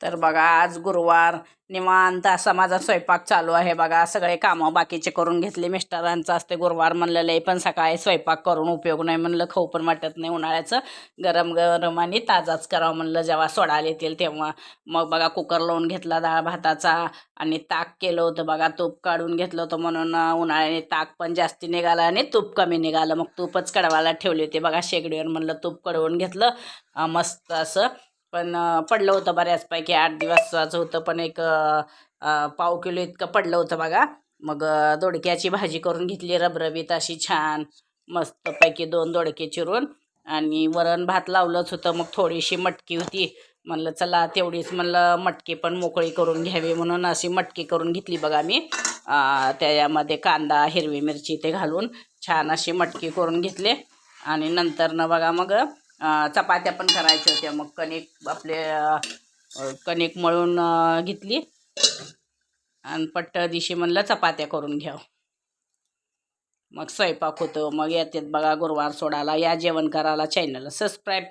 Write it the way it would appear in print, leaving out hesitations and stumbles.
तर बघा आज गुरुवार निवांत असा माझा स्वयंपाक चालू आहे बघा. सगळे कामं बाकीचे करून घेतले. मिस्टरांचं असते गुरुवार म्हणलेलं पण सकाळी स्वयंपाक करून उपयोग नाही म्हणलं, खाऊ पण वाटत नाही उन्हाळ्याचं. गरम गरम आणि ताजाच करावं म्हणलं जेव्हा सोडायला येतील तेव्हा. मग बघा कुकर लावून घेतला डाळ भाताचा आणि ताक केलं होतं बघा. तूप काढून घेतलं होतं म्हणून उन्हाळ्याने ताक पण जास्ती निघालं आणि तूप कमी निघालं. मग तूपच कडवायला ठेवले होते बघा शेगडीवर. म्हणलं तूप कडवून घेतलं मस्त असं. पण पडलं होतं बऱ्याचपैकी. 8 दिवसाचं होतं पण एक पाव किलो इतकं पडलं होतं बघा. मग दोडक्याची भाजी करून घेतली रबरबीत अशी छान मस्तपैकी 2 दोडके चिरून. आणि वरण भात लावलंच होतं. मग थोडीशी मटकी होती म्हणलं चला तेवढीच म्हणलं मटकी पण मोकळी करून घ्यावी म्हणून अशी मटकी करून घेतली बघा मी. त्याच्यामध्ये कांदा हिरवी मिरची ते घालून छान अशी मटकी करून घेतली. आणि नंतर न बघा मग चपात्या पण करायच्या होत्या. मग कणिक आपले कणिक मळून घेतली आणि पट्ट दिशी म्हणलं चपात्या करून घ्याव. मग स्वयंपाक होतो. मग येतात बघा गुरुवार सोडायला. या जेवण करायला. चॅनलला सबस्क्राईब